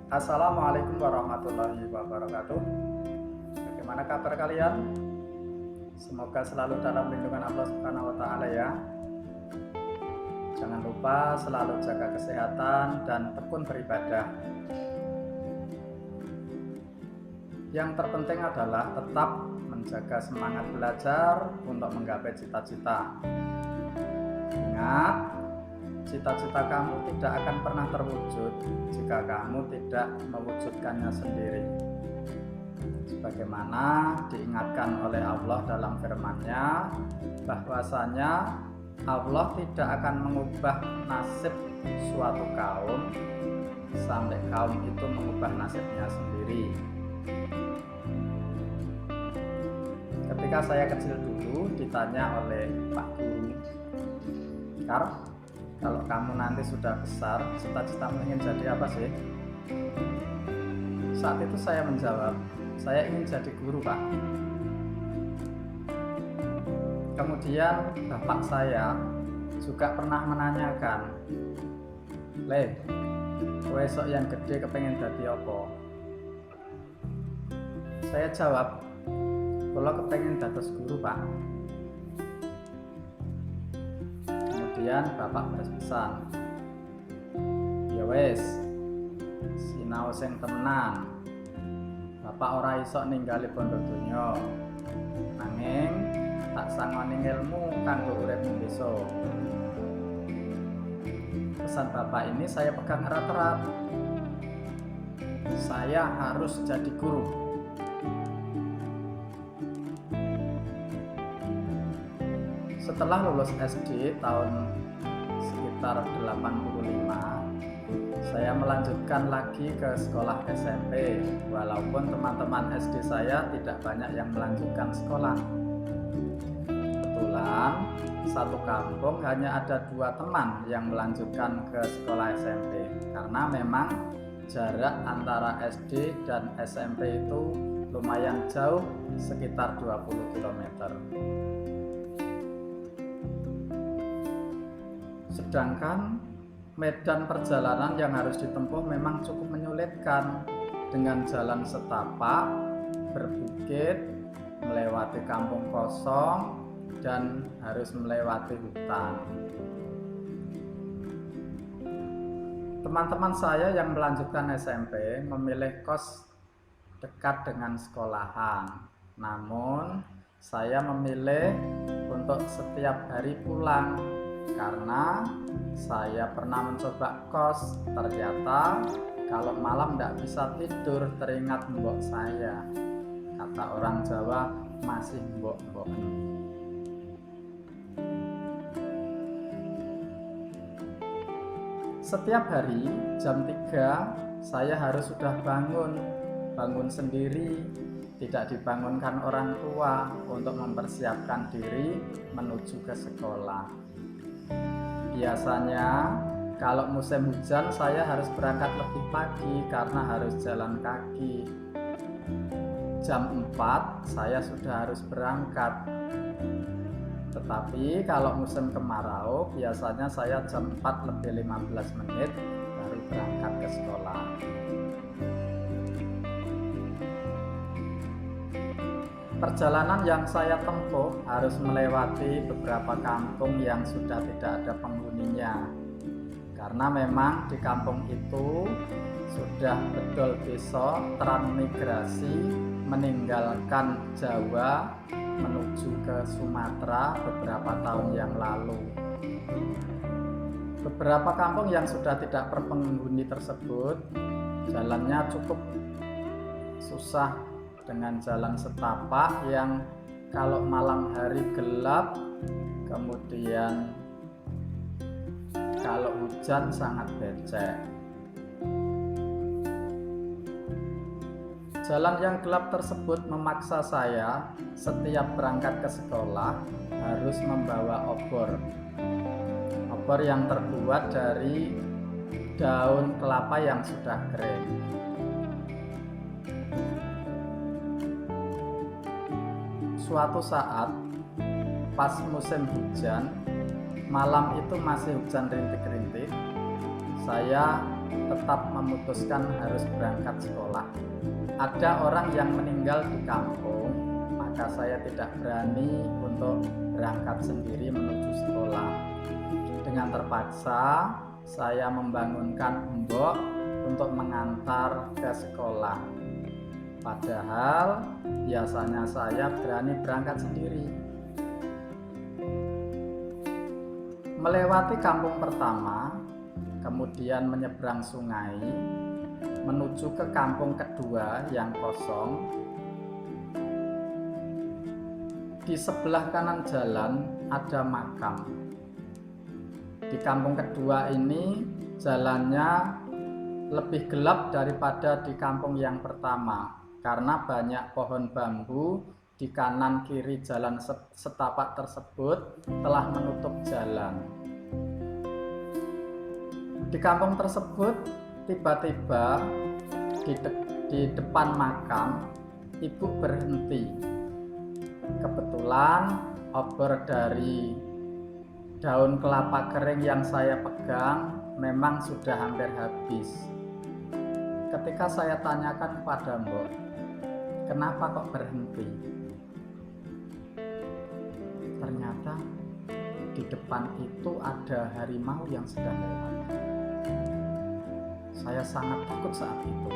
Assalamualaikum warahmatullahi wabarakatuh. Bagaimana kabar kalian? Semoga selalu dalam lindungan Allah Subhanahu wa taala ya. Jangan lupa selalu jaga kesehatan dan tekun beribadah. Yang terpenting adalah tetap menjaga semangat belajar untuk menggapai cita-cita. Ingat, cita-cita kamu tidak akan pernah terwujud jika kamu tidak mewujudkannya sendiri. Sebagaimana diingatkan oleh Allah dalam firman-Nya, bahwasanya Allah tidak akan mengubah nasib suatu kaum sampai kaum itu mengubah nasibnya sendiri. Ketika saya kecil dulu ditanya oleh Pak Guru, kalau kamu nanti sudah besar, cita-citamu ingin jadi apa sih? Saat itu saya menjawab, saya ingin jadi guru, Pak. Kemudian bapak saya juga pernah menanyakan, Le, kowe sok yang gede kepengen jadi apa? Saya jawab, kalau kepengen dados guru, Pak. Kemudian bapak berpesan, ya wes, sinau sing tenan. Bapak ora iso ninggali pondok donya, nanging tak sangoni ilmu kanggo uripmu besok. Pesan bapak ini saya pegang erat-erat. Saya harus jadi guru. Setelah lulus SD tahun sekitar 85, saya melanjutkan lagi ke sekolah SMP, walaupun teman-teman SD saya tidak banyak yang melanjutkan sekolah. Kebetulan satu kampung hanya ada 2 teman yang melanjutkan ke sekolah SMP, karena memang jarak antara SD dan SMP itu lumayan jauh, sekitar 20 km. Sedangkan medan perjalanan yang harus ditempuh memang cukup menyulitkan, dengan jalan setapak, berbukit, melewati kampung kosong, dan harus melewati hutan. Teman-teman saya yang melanjutkan SMP memilih kos dekat dengan sekolahan. Namun, saya memilih untuk setiap hari pulang karena saya pernah mencoba kos. Ternyata kalau malam tidak bisa tidur teringat mbok saya. Kata orang Jawa, masih mbok-mbok. Setiap hari jam 3 saya harus sudah bangun sendiri, tidak dibangunkan orang tua untuk mempersiapkan diri menuju ke sekolah. Biasanya kalau musim hujan saya harus berangkat lebih pagi karena harus jalan kaki. Jam 4 saya sudah harus berangkat. Tetapi kalau musim kemarau biasanya saya jam 4 lebih 15 menit baru berangkat ke sekolah. Perjalanan yang saya tempuh harus melewati beberapa kampung yang sudah tidak ada penghuninya. Karena memang di kampung itu sudah bedol desa transmigrasi meninggalkan Jawa menuju ke Sumatera beberapa tahun yang lalu. Beberapa kampung yang sudah tidak berpenghuni tersebut jalannya cukup susah, dengan jalan setapak yang kalau malam hari gelap, kemudian kalau hujan sangat becek. Jalan yang gelap tersebut memaksa saya setiap berangkat ke sekolah harus membawa obor yang terbuat dari daun kelapa yang sudah kering. Suatu saat pas musim hujan, malam itu masih hujan rintik-rintik, saya tetap memutuskan harus berangkat sekolah. Ada orang yang meninggal di kampung, maka saya tidak berani untuk berangkat sendiri menuju sekolah. Dengan terpaksa, saya membangunkan mbok untuk mengantar ke sekolah. Padahal biasanya saya berani berangkat sendiri. Melewati kampung pertama, kemudian menyeberang sungai, menuju ke kampung kedua yang kosong. Di sebelah kanan jalan ada makam. Di kampung kedua ini jalannya lebih gelap daripada di kampung yang pertama, karena banyak pohon bambu di kanan kiri jalan setapak tersebut telah menutup jalan. Di kampung tersebut tiba-tiba di depan makam ibu berhenti. Kebetulan obor dari daun kelapa kering yang saya pegang memang sudah hampir habis. Ketika saya tanyakan kepada mbok, kenapa kok berhenti? Ternyata di depan itu ada harimau yang sedang lewat. Saya sangat takut saat itu.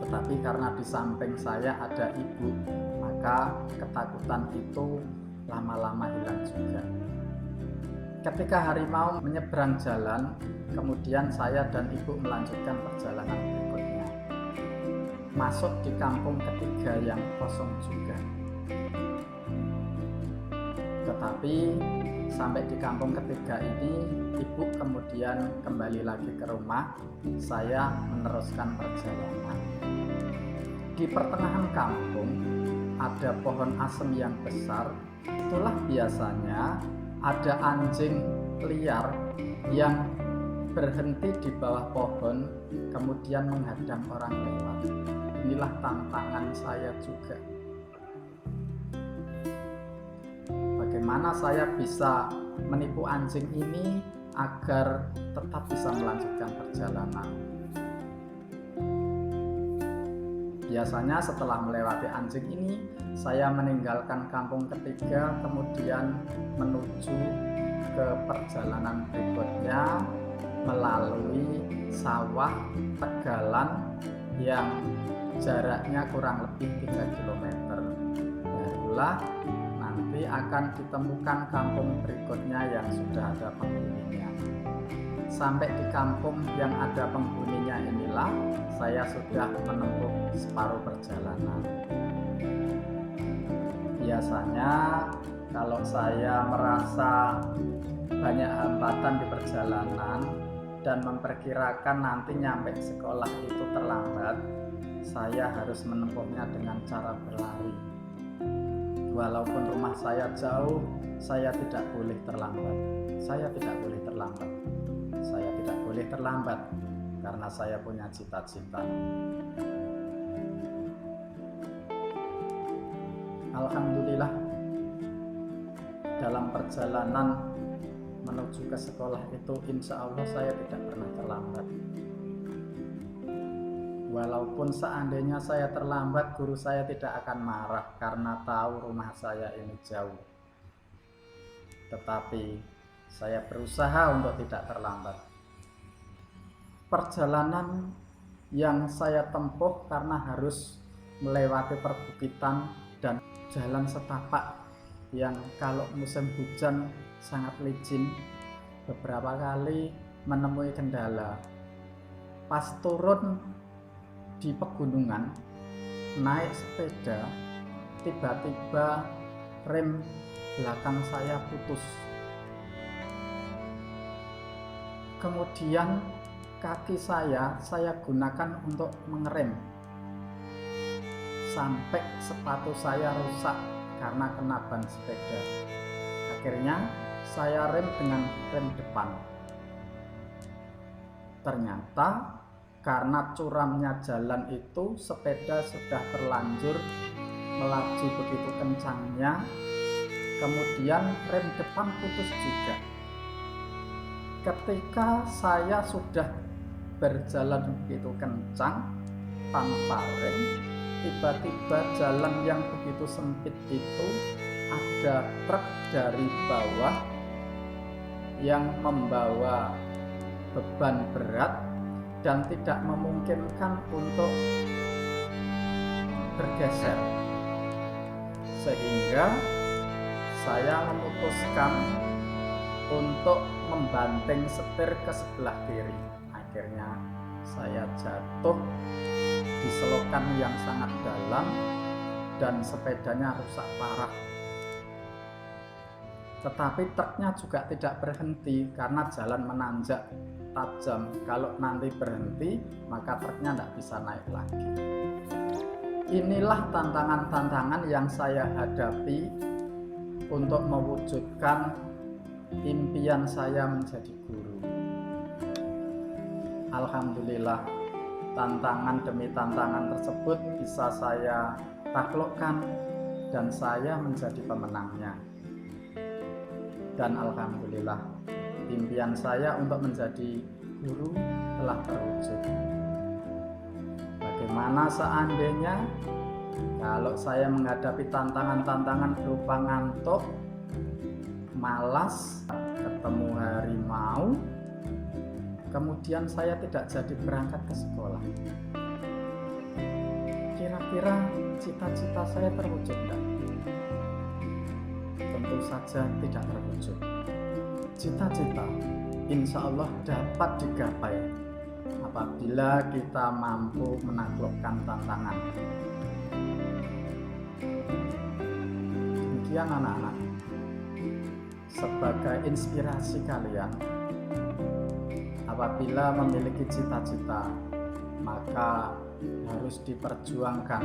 Tetapi karena di samping saya ada ibu, maka ketakutan itu lama-lama hilang juga. Ketika harimau menyeberang jalan, kemudian saya dan ibu melanjutkan perjalanan berikutnya. Masuk di kampung ketiga yang kosong juga. Tetapi sampai di kampung ketiga ini, ibu kemudian kembali lagi ke rumah. Saya meneruskan perjalanan. Di pertengahan kampung ada pohon asem yang besar. Itulah biasanya ada anjing liar yang berhenti di bawah pohon, kemudian menghadang orang lewat. Inilah tantangan saya juga. Bagaimana saya bisa menipu anjing ini agar tetap bisa melanjutkan perjalanan? Biasanya setelah melewati anjing ini, saya meninggalkan kampung ketiga, kemudian menuju ke perjalanan berikutnya melalui sawah tegalan yang jaraknya kurang lebih 3 km. Barulah nanti akan ditemukan kampung berikutnya yang sudah ada penghuninya. Sampai di kampung yang ada penghuninya inilah saya sudah menempuh separuh perjalanan. Biasanya kalau saya merasa banyak hambatan di perjalanan dan memperkirakan nanti nyampe sekolah itu terlambat, saya harus menempuhnya dengan cara berlari. Walaupun rumah saya jauh, saya tidak boleh terlambat. Saya tidak boleh terlambat. Saya tidak boleh terlambat karena saya punya cita-cita. Alhamdulillah, dalam perjalanan menuju ke sekolah itu insya Allah saya tidak pernah terlambat. Walaupun seandainya saya terlambat, guru saya tidak akan marah karena tahu rumah saya ini jauh. Tetapi saya berusaha untuk tidak terlambat. Perjalanan yang saya tempuh karena harus melewati perbukitan dan jalan setapak yang kalau musim hujan sangat licin, beberapa kali menemui kendala. Pas turun di pegunungan, naik sepeda, tiba-tiba rem belakang saya putus. Kemudian kaki saya gunakan untuk mengerem. Sampai sepatu saya rusak karena kena ban sepeda. Akhirnya saya rem dengan rem depan. Ternyata karena curamnya jalan itu, sepeda sudah terlanjur melaju begitu kencangnya, kemudian rem depan putus juga. Ketika saya sudah berjalan begitu kencang tanpa rem. Tiba-tiba jalan yang begitu sempit itu ada truk dari bawah yang membawa beban berat dan tidak memungkinkan untuk bergeser, sehingga saya memutuskan untuk membanting setir ke sebelah kiri. Akhirnya saya jatuh di selokan yang sangat dalam dan sepedanya rusak parah. Tetapi truknya juga tidak berhenti karena jalan menanjak tajam. Kalau nanti berhenti, maka truknya tidak bisa naik lagi. Inilah tantangan-tantangan yang saya hadapi untuk mewujudkan impian saya menjadi guru. Alhamdulillah, tantangan demi tantangan tersebut bisa saya taklukkan dan saya menjadi pemenangnya. Dan alhamdulillah, impian saya untuk menjadi guru telah terwujud. Bagaimana seandainya kalau saya menghadapi tantangan-tantangan berupa ngantuk, malas, ketemu harimau, kemudian saya tidak jadi berangkat ke sekolah? Kira-kira cita-cita saya terwujud enggak? Tentu saja tidak terwujud. Cita-cita insya Allah dapat digapai apabila kita mampu menaklukkan tantangan. Demikian anak-anak, sebagai inspirasi kalian, apabila memiliki cita-cita maka harus diperjuangkan.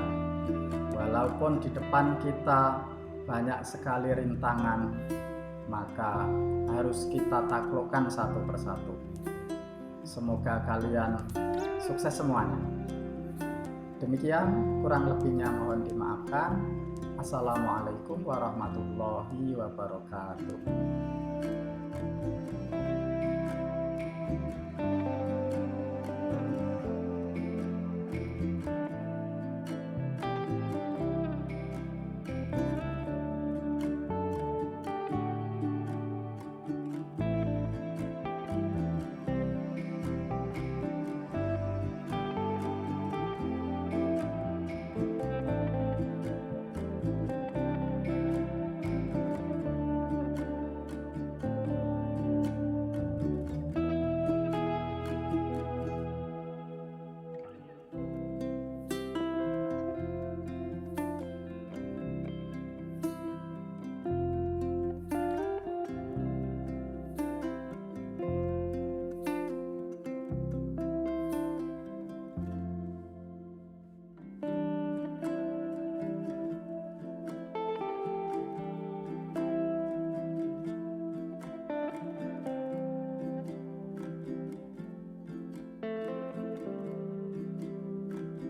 Walaupun di depan kita banyak sekali rintangan, maka harus kita taklukkan satu persatu. Semoga kalian sukses semuanya. Demikian, kurang lebihnya mohon dimaafkan. Assalamualaikum warahmatullahi wabarakatuh.